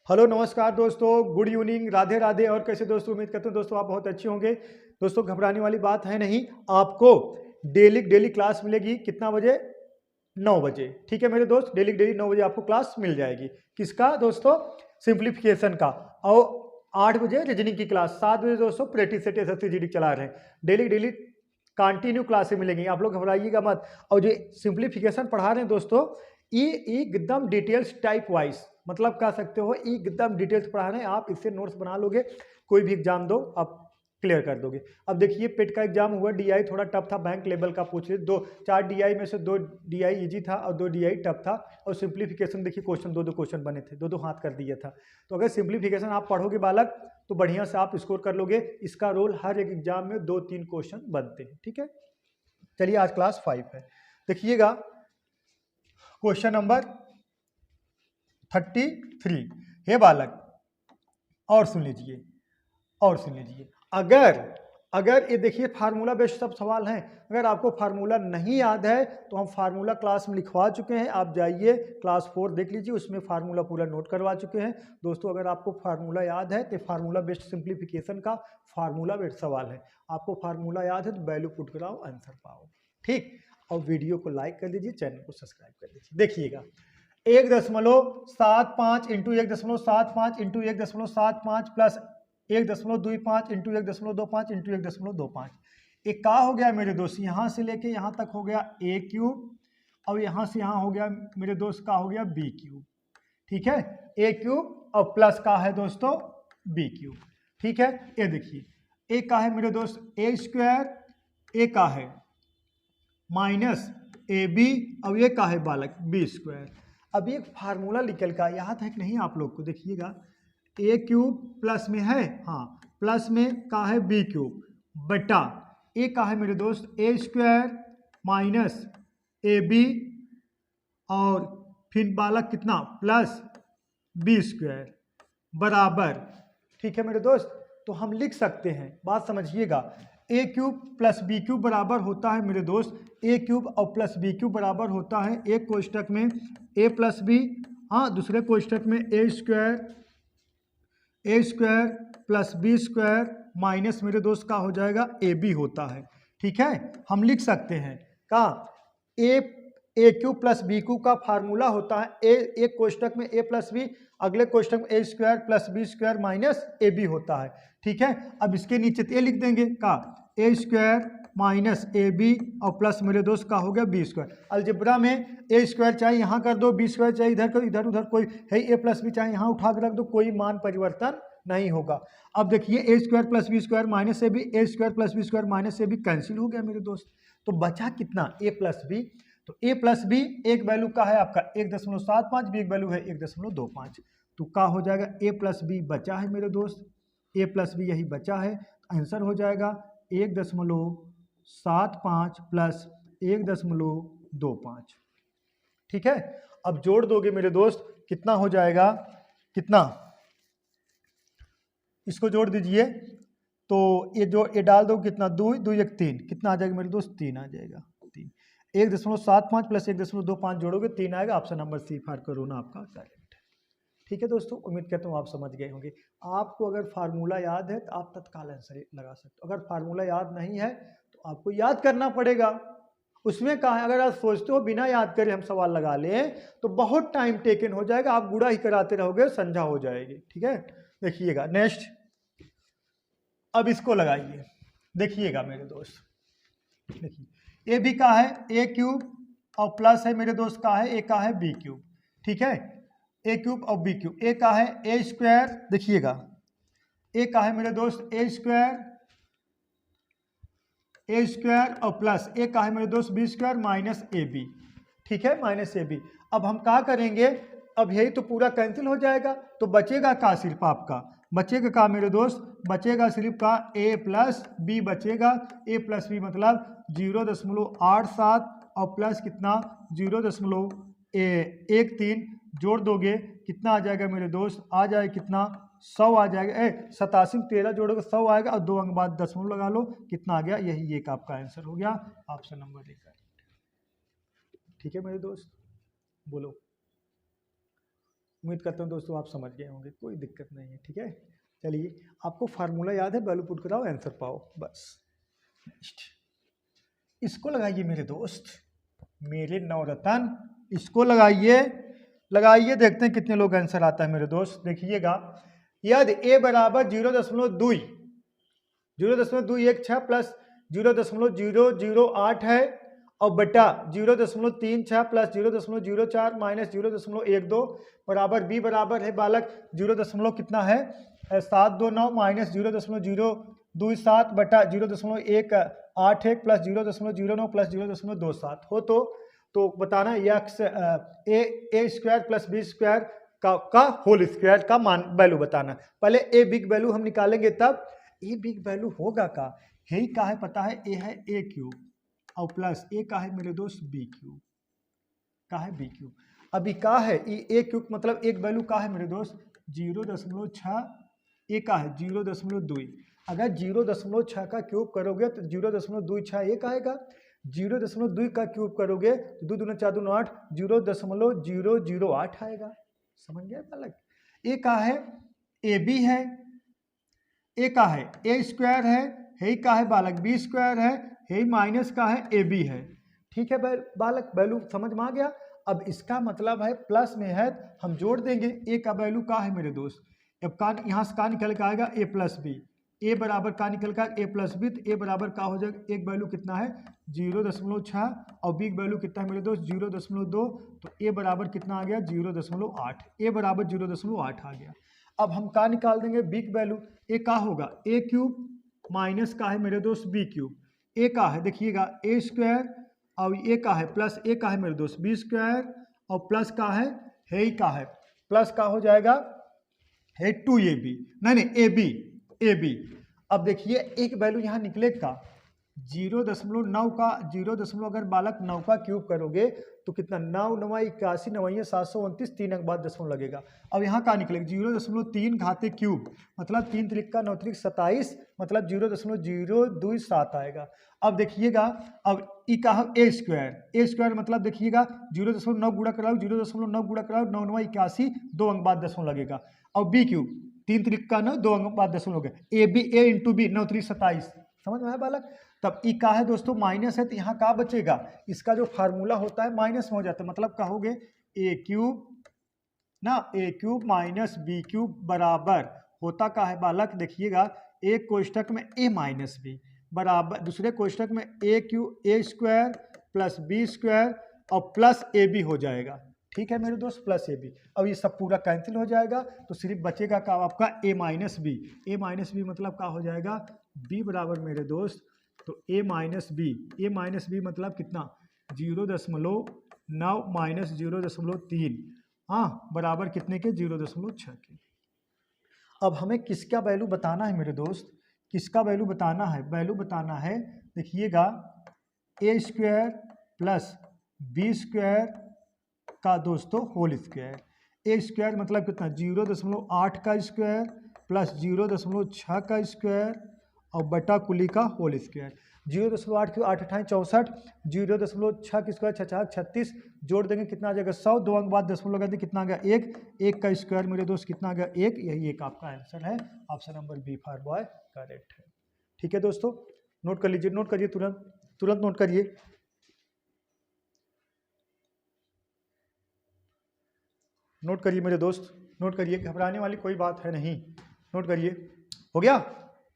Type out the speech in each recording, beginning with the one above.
Hello नमस्कार दोस्तों, good evening, Radhe Radhe. और कैसे दोस्तों, उम्मीद करते हैं दोस्तों आप बहुत अच्छे होंगे। दोस्तों घबराने वाली बात है नहीं, आपको डेली डेली क्लास मिलेगी। कितना बजे? 9 बजे। ठीक है मेरे दोस्त, डेली डेली 9 बजे आपको क्लास मिल जाएगी। किसका दोस्तों? सिंप्लीफिकेशन का। और 8 बजे रीजनिंग की क्लास, 7 बजे दोस्तों प्रैक्टिस सेट एसएससी जीडी चला रहे हैं। डेली डेली कंटिन्यू क्लासें मिलेंगी, आप लोग घबराइएगा मत। और जो सिंप्लीफिकेशन पढ़ा रहे हैं दोस्तों, ये एकदम डिटेल्स टाइप वाइज, मतलब कह सकते हो एकदम डिटेल्स पढ़ा रहे हैं। आप इससे नोट्स बना लोगे, कोई भी एग्जाम दो आप क्लियर कर दोगे। अब देखिए पेट का एग्जाम हुआ, डीआई थोड़ा टफ था, बैंक लेवल का पूछ रहे। 4 डीआई में से 2 डीआई इजी था और 2 डीआई टफ था। और सिंप्लीफिकेशन देखिए क्वेश्चन 2-2 क्वेश्चन बने थे, 2-2 हाथ कर दिया था। तो अगर सिंप्लीफिकेशन आप पढ़ोगे बालक तो बढ़िया से आप स्कोर कर लोगे। इसका रोल हर एक एग्जाम में 2-3 क्वेश्चन बनते हैं। ठीक है, चलिए आज क्लास 5 है। देखिएगा क्वेश्चन नंबर 33। हे बालक, और सुन लीजिए, और सुन लीजिए। अगर अगर ये देखिए फार्मूला बेस्ड सब सवाल हैं। अगर आपको फार्मूला नहीं याद है तो हम फार्मूला क्लास में लिखवा चुके हैं, आप जाइए क्लास 4 देख लीजिए, उसमें फार्मूला पूरा नोट करवा चुके हैं। दोस्तों अगर आपको फार्मूला याद है तो फार्मूला बेस्ड सिंप्लीफिकेशन का फार्मूला बेस्ड सवाल है। आपको फार्मूला याद है तो वैल्यू पुट कराओ, आंसर पाओ। ठीक, और वीडियो को लाइक कर दीजिए, चैनल को सब्सक्राइब कर दीजिए। देखिएगा 1.75 into 1.75 into 1.75 plus 1.25 into 1.25 into 1.25। एक का हो गया मेरे दोस्त, यहां से लेके यहां तक हो गया ए क्यूब, और यहां से यहां हो गया मेरे दोस्त का हो गया बी क्यूब। ठीक है, ए क्यूब और प्लस का है दोस्तों बी क्यूब। ठीक है, ये देखिए ए का है मेरे दोस्त ए स्क्वायर, ए का है माइनस ए बी, और ये का है बालक बी स्क्वायर। अब एक फार्मूला निकल का याद है कि नहीं आप लोग को? देखिएगा ए क्यूब प्लस में है, हाँ प्लस में का है बी क्यूब बटा ए का है मेरे दोस्त ए स्क्वायर माइनस ए बी, और फिर बालक कितना प्लस बी स्क्वायर बराबर। ठीक है मेरे दोस्त, तो हम लिख सकते हैं, बात समझिएगा, ए क्यूब प्लस बी क्यूब बराबर होता है मेरे दोस्त ए क्यूब और प्लस बी क्यूब बराबर होता है एक कोष्टक में ए प्लस बी, हाँ दूसरे कोष्टक में A square plus B square minus मेरे दोस्त का हो जाएगा ए बी होता है। ठीक है, हम लिख सकते हैं का ए क्यूब प्लस बी क्यूब का फार्मूला होता है ए, एक कोष्टक में ए प्लस बी, अगले कोष्टक में A square plus B square minus A B होता है। ठीक है, अब इसके नीचे ए लिख देंगे का ए स्क्वायर माइनस ए बी और प्लस मेरे दोस्त का हो गया बी स्क्वायर। अलजेब्रा में ए स्क्वायर चाहे यहाँ कर दो, बी स्क्वायर चाहे इधर करो, इधर उधर कोई है, ए प्लस बी चाहे यहाँ उठा कर रख दो, कोई मान परिवर्तन नहीं होगा। अब देखिए A square plus B square minus A B, A square plus B square minus A B cancel हो गया मेरे दोस्त। तो बचा कितना? A plus B. तो ए प्लस बी एक वैल्यू का है आपका 1.75, बी एक वैल्यू है 1.25। तो का हो जाएगा ए प्लस बी बचा है मेरे दोस्त, ए प्लस बी यही बचा है। आंसर हो जाएगा 1.75 प्लस 1.25। ठीक है, अब जोड़ दोगे मेरे दोस्त कितना हो जाएगा, कितना, इसको जोड़ दीजिए तो ये डाल दो कितना, 2 2 1 3, कितना आ जाएगा मेरे दोस्त? 3 आ जाएगा। 3 1.75 प्लस 1.25 जोड़ोगे 3 आएगा। ऑप्शन नंबर सी फार करो ना आपका करेक्ट है। ठीक है दोस्तों, उम्मीद करता हूँ आप समझ गए होंगे। आपको अगर फार्मूला याद है तो आप तत्काल आंसर लगा सकते हो, अगर फार्मूला याद नहीं है तो आपको याद करना पड़ेगा। उसमें कहा है अगर आप सोचते हो बिना याद करे हम सवाल लगा लें तो बहुत टाइम टेकन हो जाएगा, आप गुड़ा ही कराते रहोगे, संझा हो जाएगी। ठीक है, देखिएगा नेक्स्ट, अब इसको लगाइए। देखिएगा मेरे दोस्त, देखिए ए बी का है ए क्यूब और प्लस है मेरे दोस्त का है ए का है बी क्यूब। ठीक है, ए क्यूब और बी क्यूब, ए का है ए स्क्वायर, देखिएगा ए का है मेरे दोस्त ए स्क्वायर और प्लस ए का है मेरे दोस्त B square minus A B. ठीक है, माइनस ए बी। अब हम क्या करेंगे, अब यही तो पूरा कैंसिल हो जाएगा, तो बचेगा का सिर्फ आपका, बचेगा का मेरे दोस्त, बचेगा सिर्फ का ए प्लस बी बचेगा। ए प्लस बी मतलब 0.87 और प्लस कितना 0.13 जोड़ दोगे कितना आ जाएगा मेरे दोस्त? आ जाएगा कितना? 100 आ जाएगा। 87 में 13 जोड़ोगे 100 आएगा, और 2 अंक बाद दशमलव लगा लो, कितना आ गया? यही एक आपका आंसर हो गया, ऑप्शन नंबर ए का। ठीक है मेरे दोस्त, बोलो। उम्मीद करता हूँ दोस्तों आप समझ गए होंगे, कोई दिक्कत नहीं है। ठीक है, चलिए आपको फार्मूला याद है, वैल्यू पुट कराओ, आंसर पाओ बस। नेक्स्ट इसको लगाइए मेरे दोस्त, मेरे नवरत्न, इसको लगाइए, लगाइए, देखते हैं कितने लोग आंसर आता है मेरे दोस्त। देखिएगा, यदि a बराबर 0.216 प्लस 0.008 है और बटा 0.36 प्लस 0.04 माइनस 0.12 बराबर b बराबर है बालक 0. कितना है 729 माइनस 0.027 बटा 0.181 प्लस 0.09 प्लस 0.27 हो तो बताना एक्स ए स्क्वायर प्लस बी स्क्वायर का होल स्क्वायर का मान वैल्यू बताना। पहले ए बिग वैल्यू हम निकालेंगे, तब ए बिग वैल्यू होगा का है, का है पता है, ए है ए क्यूब और प्लस ए का है मेरे दोस्त बी क्यूब, का है बी क्यूब। अभी का है ए क्यूब मतलब एक वैल्यू का है मेरे दोस्त 0.6, ए का है 0.2। अगर 0.6 का क्यूब करोगे तो 0.26 एक आएगा, 0.2 का क्यूब करोगे तो 2 दूना 4 दूना 8, 0.008 आएगा। समझ गए बालक? ए का है ए बी है, ए का है ए स्क्वायर है का है बालक बी स्क्वायर है माइनस का है ए बी है। ठीक है बालक, वैल्यू समझ में आ गया। अब इसका मतलब है प्लस में है, हम जोड़ देंगे, ए का वैल्यू का है मेरे दोस्त, अब का यहाँ से का निकल के आएगा ए प्लस बी, ए बराबर का निकल का ए प्लस बी, तो ए बराबर का हो जाएगा, एक वैल्यू कितना है 0.6 और बी वैल्यू कितना है मेरे दोस्त 0.2, तो ए बराबर कितना आ गया 0.8, ए बराबर 0.8 आ गया। अब हम का निकाल देंगे बिग वैल्यू, ए का होगा ए क्यूब माइनस का है मेरे दोस्त बी क्यूब, ए का है देखिएगा ए स्क्वायर और ए का है प्लस ए का है मेरे दोस्त बी स्क्वायर और प्लस का है का है प्लस का हो जाएगा है 2ab, नहीं ए बी। अब देखिए एक वैल्यू यहाँ निकले का 0.9 का 0. अगर बालक 9 का क्यूब करोगे तो कितना 9 9 81 9 729, 3 अंक बाद दशमलव लगेगा। अब यहाँ का निकलेगा 0.3 घाते क्यूब मतलब 3 त्रिक का 9 त्रिक 27 मतलब 0.027 आएगा। अब देखिएगा, अब ई का ए स्क्वायर मतलब देखिएगा 0.9 गुणा कराओ 0.9 गुणा कराओ 9 9 81, 2 अंक बाद दशमलव लगेगा। और बी क्यूब 3 त्रिक का 9, 2 अंक बाद दशमलव हो गया, A B A into B 9 त्रिक 27। समझ में आया बालक? तब ई का है दोस्तों माइनस है, तो यहाँ का बचेगा, इसका जो फार्मूला होता है माइनस में हो जाता है, मतलब कहोगे ए क्यूब ना A cube minus B cube बराबर होता का है बालक, देखिएगा एक कोष्टक में ए माइनस बी बराबर दूसरे कोष्टक में ए क्यूब ए स्क्वायर प्लस बी स्क्वायर और प्लस ए बी हो जाएगा। ठीक है मेरे दोस्त, प्लस ए बी। अब ये सब पूरा कैंसिल हो जाएगा तो सिर्फ बचेगा का आपका ए माइनस बी मतलब का हो जाएगा बी बराबर मेरे दोस्त, तो ए माइनस बी मतलब कितना 0.9 माइनस 0.3, हाँ बराबर कितने के 0.6 के। अब हमें किसका वैल्यू बताना है मेरे दोस्त, किसका वैल्यू बताना है, वैल्यू बताना है देखिएगा A square plus B square का दोस्तों होल स्क्वायर। ए स्क्वायर मतलब कितना 0.8 का स्क्वायर प्लस 0.6 का स्क्वायर और बटा कुली का होल स्क्वायर। 0.8 की 8 अठाई 64, 0.6 की स्क्वायर 6 36, जोड़ देंगे कितना आ जाएगा 100, 2 अंक बाद दशमलव लगा देंगे कितना आ गया 1, 1 का स्क्वायर मेरे दोस्त कितना आ गया 1, यही एक आपका आंसर है, option number B for boy correct है। ठीक है दोस्तों, नोट कर लीजिए, नोट करिए, तुरंत नोट करिए। नोट करिए मेरे दोस्त, नोट करिए, घबराने वाली कोई बात है नहीं, नोट करिए। हो गया?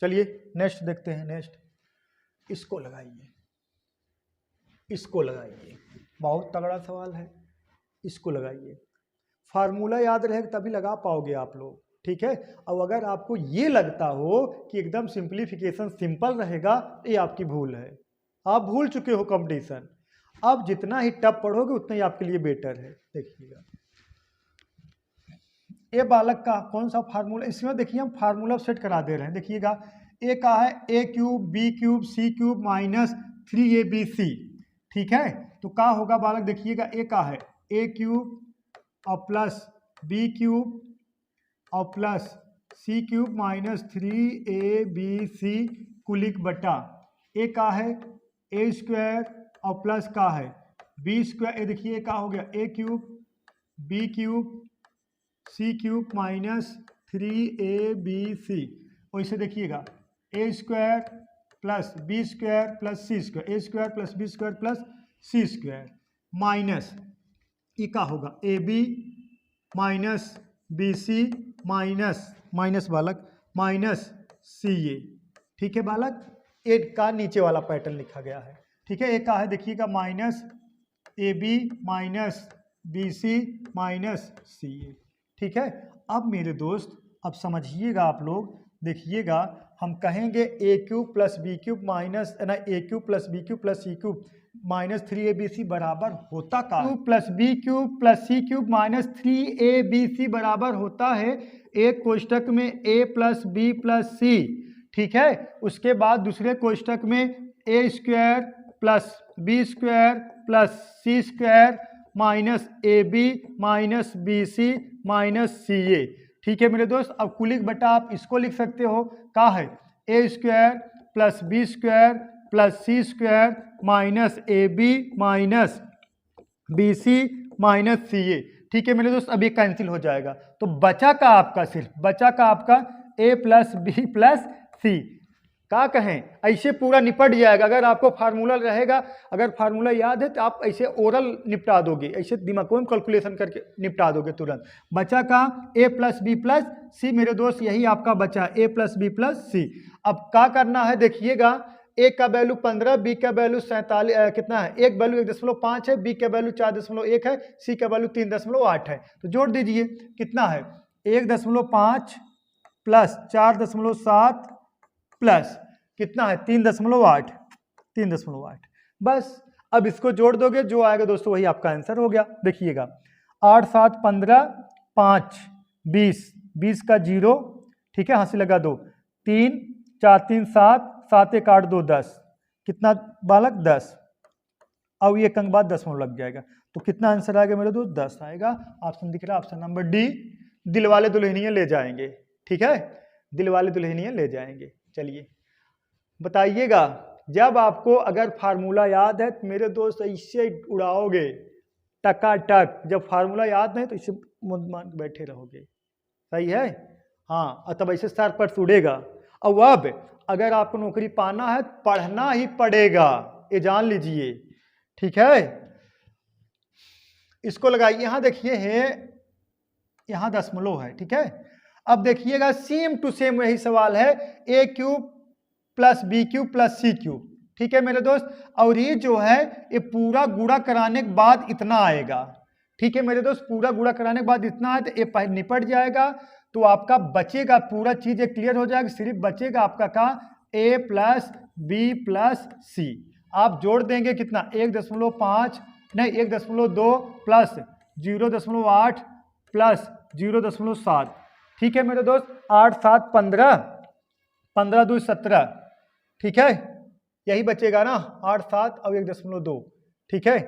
चलिए नेक्स्ट देखते हैं। नेक्स्ट इसको लगाइए, इसको लगाइए, बहुत तगड़ा सवाल है, इसको लगाइए। फार्मूला याद रहेगा तभी लगा पाओगे आप लोग। ठीक है, अब अगर आपको ये लगता हो कि एकदम सिंप्लीफिकेशन सिंपल रहेगा, ये आपकी भूल है, आप भूल चुके हो कंपटीशन। अब जितना ही टफ पढ़ोगे उतना ही आपके लिए बेटर है। देखिएगा ए बालक का कौन सा फार्मूला, इसमें देखिए हम फार्मूला सेट करा दे रहे हैं। देखिएगा ए का है A cube B cube C cube minus 3abc। ठीक है, तो का होगा बालक, देखिएगा ए का है ए क्यूब और प्लस बी क्यूब और plus C cube minus 3abc कुलिक बटा ए का है ए स्क्वायर और प्लस का है बी स्क्वायर। देखिए का हो गया A cube B cube C cube minus 3abc, वैसे देखिएगा A square plus B square plus C square, A square plus B square plus C square minus ये क्या होगा A B minus B C minus minus बालक minus C A. ठीक है बालक, ए का नीचे वाला पैटर्न लिखा गया है। ठीक है, एक का है देखिएगा minus A B minus B C minus C A. ठीक है, अब मेरे दोस्त अब समझिएगा आप लोग, देखिएगा हम कहेंगे A cube plus B cube minus ना A cube plus B cube plus C cube minus 3abc बराबर होता का cube plus B cube plus C cube minus 3abc बराबर होता है एक कोष्टक में a plus B plus C. ठीक है, उसके बाद दूसरे कोष्टक में A square plus B square plus C square minus A B minus B C minus C A. ठीक है मेरे दोस्त, अब कुलिक बटा आप इसको लिख सकते हो, का है A square plus B square plus C square minus A B minus B C minus C A. ठीक है मेरे दोस्त, अब ये कैंसिल हो जाएगा तो बचा का आपका सिर्फ बचा का आपका ए प्लस बी प्लस सी का कहें ऐसे पूरा निपट जाएगा। अगर आपको फार्मूला रहेगा, अगर फार्मूला याद है तो आप ऐसे ओरल निपटा दोगे, ऐसे दिमाग में कैलकुलेशन करके निपटा दोगे तुरंत। बचा का ए प्लस बी प्लस सी मेरे दोस्त, यही आपका बचा ए प्लस बी प्लस सी। अब क्या करना है देखिएगा, ए का वैल्यू 15, बी का वैल्यू 47 कितना है, एक वैल्यू 1.5 है, बी का वैल्यू 4.1 है, सी का वैल्यू 3.8 है। तो जोड़ दीजिए कितना है 1.5 प्लस 4.7 प्लस कितना है 3.8 3.8। बस अब इसको जोड़ दोगे जो आएगा दोस्तों वही आपका आंसर हो गया। देखिएगा 8 7 15 5 20 20 का 0, ठीक है, हंसी लगा 2 3 4 3 7 7 1 8 2 10, कितना बालक 10। अब ये अंक बाद 10 लग जाएगा तो कितना आंसर आएगा मेरे दोस्त 10 आएगा। ऑप्शन दिख रहा है, option number D, Dilwale Dulhania ले जाएंगे। ठीक है, दिलवाले दुल्हनिया ले जाएंगे। चलिए बताइएगा, जब आपको अगर फार्मूला याद है तो मेरे दोस्त इससे उड़ाओगे टकाटक, जब फार्मूला याद नहीं तो इससे मुंह मान के बैठे रहोगे। सही है, हाँ, तब ऐसे सर पर उड़ेगा। और अब अगर आपको नौकरी पाना है पढ़ना ही पड़ेगा, ये जान लीजिए। ठीक है, इसको लगाइए, यहाँ देखिए है, यहाँ दशमलव है। ठीक है, अब देखिएगा सेम टू सेम यही सवाल है, A cube plus B cube plus C cube. ठीक है मेरे दोस्त, और ये जो है ये पूरा गुणा कराने के बाद इतना आएगा। ठीक है मेरे दोस्त, पूरा गुणा कराने के बाद इतना है तो ये निपट जाएगा तो आपका बचेगा, पूरा चीज क्लियर हो जाएगा, सिर्फ बचेगा आपका का ए प्लस बी प्लस सी। आप जोड़ देंगे कितना 1.5 नहीं 1.2 प्लस 0.8 प्लस 0.7। ठीक है मेरे दोस्त, 8 7 15 15 2 17। ठीक है, यही बचेगा ना 8 7 और 1.2। ठीक है,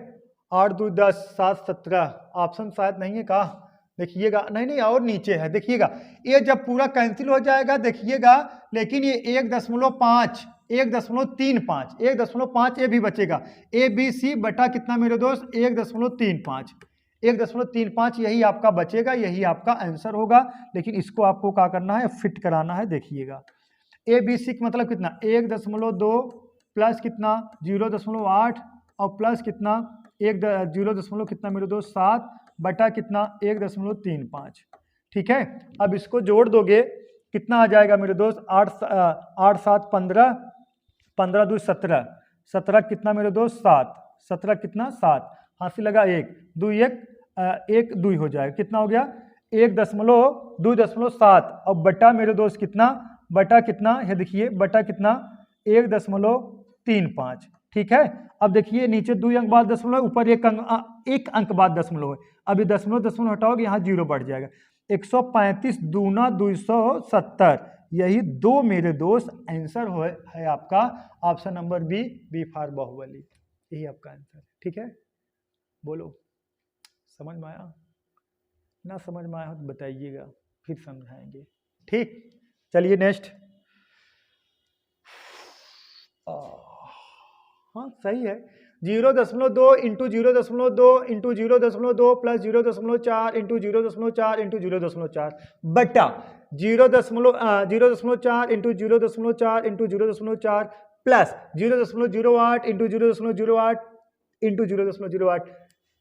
8 2 10 7 17, ऑप्शन शायद नहीं है का, देखिएगा नहीं नहीं और नीचे है। देखिएगा ये जब पूरा कैंसिल हो जाएगा देखिएगा, लेकिन ये 1.5 1.35 1.5 ये भी बचेगा, ए बी सी बटा कितना मेरे दोस्त 1.35 1.35 यही आपका बचेगा, यही आपका आंसर होगा। लेकिन इसको आपको क्या करना है, फिट कराना है। देखिएगा ए बी सी का मतलब कितना 1.2 प्लस कितना 0.8 और प्लस कितना 0. कितना मेरे दोस्त 7 बटा कितना 1.35। ठीक है, अब इसको जोड़ दोगे कितना आ जाएगा मेरे दोस्त 8 7 15 15 2 17 17 कितना मेरे दोस्त 7 17 कितना 7, हाथी लगा 1 2 1 2 हो जाएगा, कितना हो गया 1.2.7 और बटा मेरे दोस्त कितना बटा कितना है, देखिए बटा कितना 1.35। ठीक है, अब देखिए नीचे 2 अंक बाद दशमलव, ऊपर एक अंक बाद दशमलव है। अभी दशमलव हटाओगे यहाँ 0 बढ़ जाएगा। 135 दूना 270, यही दो मेरे दोस्त आंसर है आपका option number B, B for Baahubali, यही आपका आंसर। ठीक है, बोलो समझ में आया? ना समझ में आया तो बताइएगा, फिर समझाएंगे। ठीक, चलिए नेक्स्ट। हाँ सही है, 0.2 into 0.2 into 0.2 plus 0.4 into 0.4 into 0.4 बटा 0.4 into 0.4 into 0.4 plus 0.08 into 0.08 into 0.08।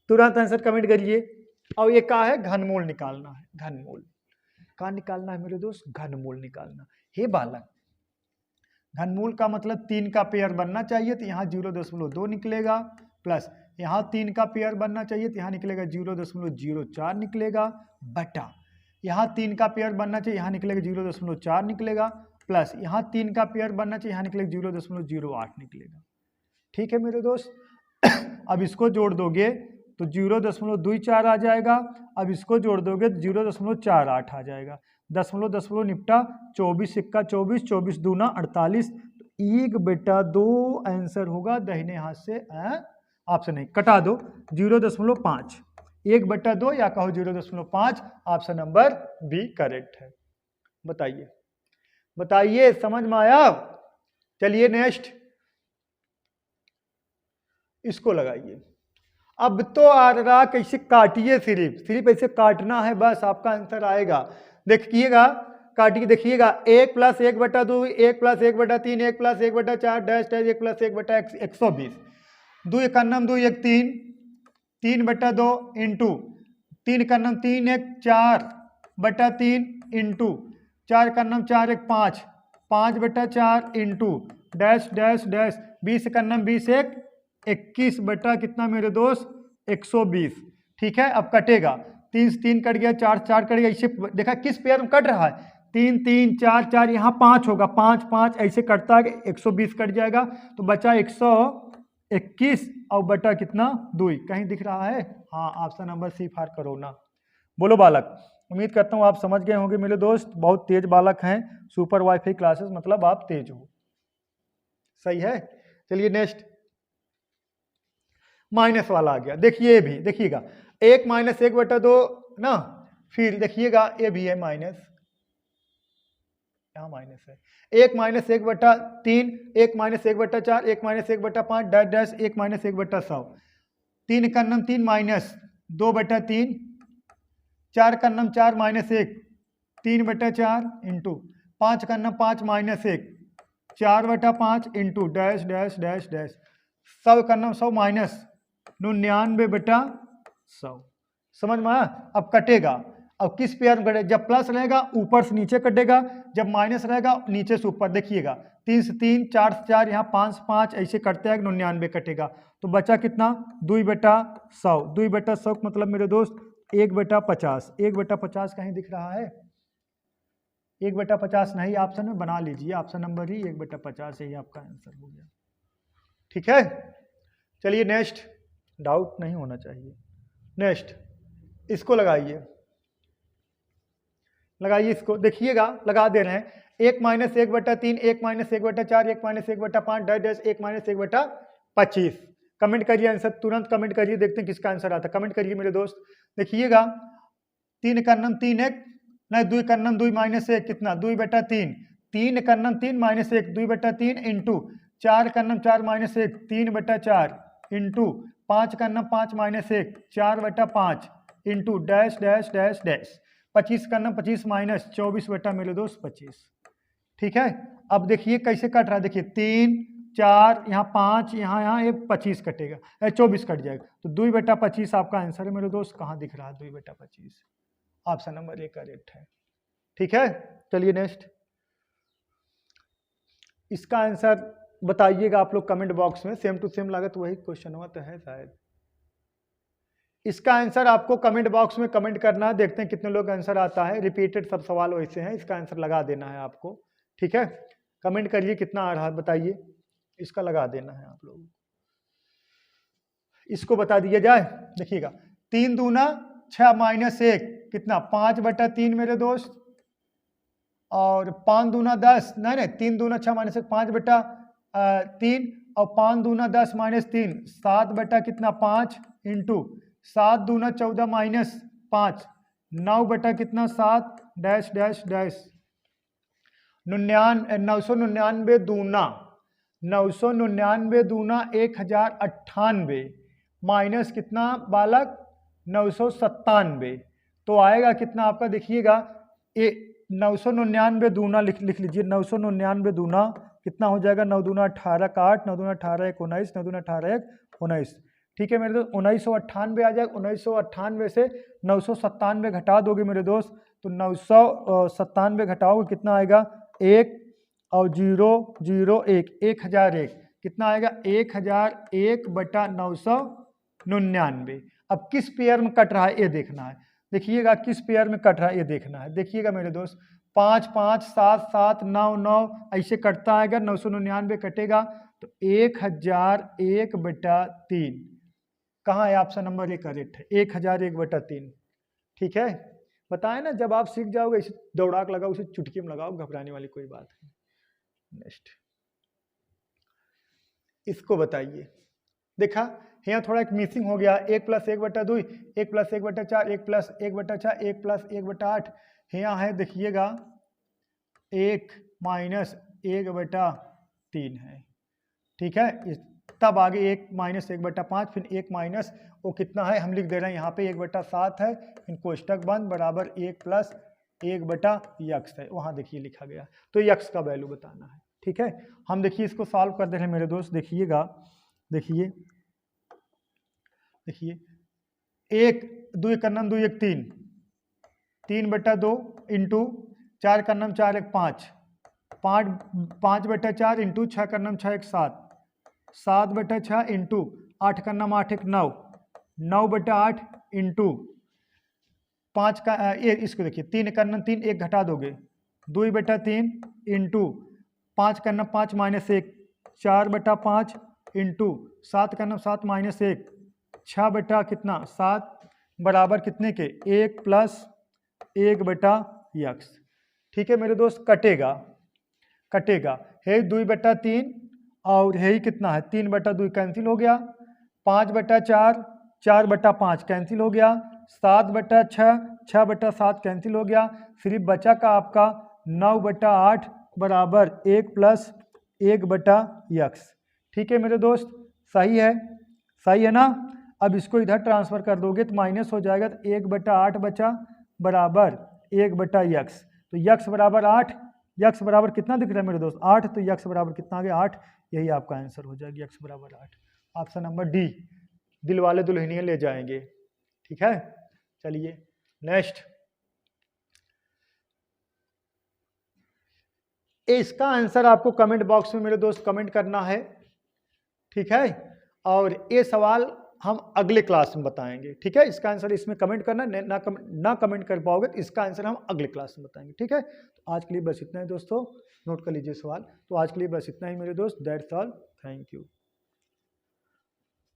तुरंत आंसर कमेंट करिए। और ये क्या है, घनमूल निकालना है। घनमूल क्या निकालना है मेरे दोस्त, घनमूल निकालना। हे बालक, घनमूल का मतलब 3 का पेयर बनना चाहिए, तो यहाँ 0.2 निकलेगा, प्लस यहाँ 3 का पेयर बनना चाहिए, तो यहाँ निकलेगा 0.04 निकलेगा, बटा यहाँ 3 का पेयर बनना चाहिए, यहाँ निकलेगा 0.4 निकलेगा, प्लस यहाँ 3 का पेयर बनना चाहिए, यहाँ निकलेगा 0.08 निकलेगा। ठीक है मेरे दोस्त। अब इसको जोड़ दोगे तो 0.24 आ जाएगा। अब इसको जोड़ दोगे तो 0.48 आ जाएगा। दशमलव दशमलव निपटा, 24 इक्का 24, 24 दूना 48, 1/2 आंसर होगा दाहिने हाथ से। ऑप्शन नहीं, कटा दो 0.5, 1/2 या कहो 0.5। ऑप्शन नंबर बी करेक्ट है। बताइए बताइए, समझ में आया? चलिए नेक्स्ट, इसको लगाइए। अब तो आ रहा, कैसे काटिए, सिर्फ ऐसे काटना है, बस आपका आंसर आएगा। देखिएगा, काटिए, देखिएगा। 1 + 1/2, 1 + 1/3, 1 + 1/4 dash dash 1 + 1/120, 2 1 2 1 3, 3/2 into 3 1 3 1 4/3 into 4 1 4 1 5, 5/4 into dash dash dash 20 1 20 1 21 बटा कितना मेरे दोस्त, 120। ठीक है, अब कटेगा, 3 से 3 कट गया, 4 4 कट गया। इसे देखा किस पेयर में कट रहा है, 3 3 4 4, यहाँ 5 होगा, 5 5 ऐसे कटता है, 120 कट जाएगा, तो बचा 121 और बटा कितना 2। कहीं दिख रहा है? हाँ, option number C for corona. बोलो बालक, उम्मीद करता हूँ आप समझ गए होंगे मेरे दोस्त। बहुत तेज बालक हैं, सुपर वाईफाई क्लासेस मतलब आप तेज हो। सही है। चलिए नेक्स्ट, माइनस वाला आ गया। देखिए ये भी, देखिएगा 1 - 1/2 ना, फिर देखिएगा ये भी है माइनस, यहाँ माइनस है। 1 - 1/3, 1 - 1/4, 1 - 1/5 dash dash 1 - 1/100, 3 1 3 minus 2/3, 4 1 4 -1 3/4 into 5 1 5 -1 4/5 into dash dash dash dash 100 100 minus 99/100। समझ में आया? अब कटेगा, अब किस पेयर में कटेगा, जब प्लस रहेगा ऊपर से नीचे कटेगा, जब माइनस रहेगा नीचे से ऊपर। देखिएगा 3 से 3, 4 से 4, यहाँ 5 से 5 ऐसे कटते हैं, 99 कटेगा, तो बचा कितना 2/100। 2/100 मतलब मेरे दोस्त 1/50। 1/50 कहीं दिख रहा है? 1/50 नहीं, ऑप्शन में बना लीजिए, ऑप्शन नंबर ही 1/50 ही आपका आंसर हो गया। ठीक है, चलिए नेक्स्ट, डाउट नहीं होना चाहिए। नेक्स्ट, इसको लगाइए, लगाइए इसको, देखिएगा लगा दे रहे हैं। 1 - 1/3, 1 - 1/4, 1 - 1/5 डैश डैश 1 - 1/25। कमेंट करिए आंसर, तुरंत कमेंट करिए, देखते हैं किसका आंसर आता है। कमेंट करिए मेरे दोस्त। देखिएगा 3 1 3 1 नहीं, 2 1 2 -1 कितना 2/3, 3 1 3 -1 2/3 into 4 1 4 -1 3/4 into 5 1 5 -1 4/5 into dash dash dash dash 25 1 25 minus 24 बटा मेरे दोस्त 25। ठीक है, अब देखिए कैसे कट रहा है। देखिए 3 4, यहाँ 5, यहाँ ये 25 कटेगा, 24 कट जाएगा, तो 2/25 आपका आंसर है मेरे दोस्त। कहाँ दिख रहा है 2/25? ऑप्शन नंबर ए करेक्ट है। ठीक है, चलिए नेक्स्ट, इसका आंसर बताइएगा आप लोग कमेंट बॉक्स में। सेम टू सेम लागत वही क्वेश्चन हुआ तो है शायद। इसका आंसर आपको कमेंट बॉक्स में कमेंट करना है, देखते हैं कितने लोग आंसर आता है। रिपीटेड सब सवाल वैसे हैं, इसका आंसर लगा देना है आपको। ठीक है, कमेंट करिए कितना आ रहा है, बताइए, इसका लगा देना है आप लोग। इसको बता दिया जाए, देखिएगा 3 दूना 6 -1 कितना 5/3 मेरे दोस्त, और 5 दूना 10, नहीं 3 दूना 6 -1 5/3, और 5 दूना 10 -3 7 कितना 5 इंटू 7 दूना 14 -5 9 कितना 7 डैश डैश डैश 999 दूना 999 दूना 1098 माइनस कितना बालक 997, तो आएगा कितना आपका, देखिएगा 999 दूना लिख लीजिए, 999 दूना कितना हो जाएगा, 9 दूना 18 का 8, 9 दूना 18 1 19, 9 दूना 18 1 19, ठीक है मेरे दोस्त 1998 आ जाएगा। 1998 से 997 घटा दोगे मेरे दोस्त, तो 997 घटाओगे कितना आएगा, 1 और 0 0 1 1001, कितना आएगा 1001 बटा 999। अब किस पेयर में कट रहा है ये देखना है, देखिएगा किस पेयर में कट रहा है ये देखना है। देखिएगा मेरे दोस्त 5 5 7 7 9 9 ऐसे कटता आएगा, 999 कटेगा तो 1001 बटा 3, कहाँ है ऑप्शन नंबर ए करेक्ट है, 1001 बटा 3, ठीक है। बताए ना जब आप सीख जाओगे इसे दौड़ाक लगाओ, उसे चुटकी में लगाओ, घबराने वाली कोई बात नहीं। नेक्स्ट इसको बताइए, देखा यहाँ थोड़ा एक मिसिंग हो गया, 1 + 1 बटा 2, 1 + 1 बटा 4, 1 + 1 बटा 4, 1 + 1 बटा 8, यहाँ है देखिएगा 1 - 1 बटा 3 है, ठीक है। तब आगे 1 - 1 बटा 5, फिर 1 माइनस वो कितना है हम लिख दे रहे हैं यहाँ पे 1 बटा 7 है, फिर कोष्टक बंद बराबर 1 + 1 बटा यक्स है, वहाँ देखिए लिखा गया, तो यक्स का वैल्यू बताना है, ठीक है। हम देखिए इसको सॉल्व कर दे रहे हैं मेरे दोस्त, देखिएगा देखिए 1 2 1 2 1 3, 3 बटा 2 इंटू 4 का नाम 4 1 5, 5 बटा 4 इंटू 6 का नाम 6 1 7, 7 बटा 6 इंटू 8 का नाम 8 1 9, 9 बटा 8 इंटू 5 का इसको देखिए 3 का नाम 3 1 घटा दोगे, 2 बटा 3 इंटू 5 का नाम 5 - 1, 4 बटा 5 इंटू 7 का नाम 7 - 1, 6 बटा कितना 7 बराबर कितने के 1 + 1 बटा यक्स, ठीक है मेरे दोस्त। कटेगा है 2 बटा 3 और है ही कितना है 3 बटा 2 कैंसिल हो गया, 5 बटा 4 4 बटा 5 कैंसिल हो गया, 7 बटा 6 6 बटा 7 कैंसिल हो गया, सिर्फ बचा का आपका 9 बटा 8 बराबर 1 + 1 बटा यक्स, ठीक है मेरे दोस्त। सही है ना। अब इसको इधर ट्रांसफर कर दोगे तो माइनस हो जाएगा, तो 1 बटा 8 बचा बराबर 1 बटा यक्स, तो यक्स बराबर 8, यक्स बराबर कितना दिख रहा है मेरे दोस्त 8, तो यक्स बराबर कितना आ गया 8, यही आपका आंसर हो जाएगा यक्स बराबर 8, ऑप्शन नंबर डी दिल वाले दुल्हनिया ले जाएंगे, ठीक है। चलिए नेक्स्ट, इसका आंसर आपको कमेंट बॉक्स में मेरे दोस्त कमेंट करना है, ठीक है। और ये सवाल हम अगले क्लास में बताएंगे, ठीक है। इसका आंसर इसमें कमेंट करना, ना कमेंट कर पाओगे तो इसका आंसर हम अगले क्लास में बताएंगे, ठीक है। तो आज के लिए बस इतना ही दोस्तों, नोट कर लीजिए सवाल। तो आज के लिए बस इतना ही मेरे दोस्त, दैट्स ऑल, थैंक यू।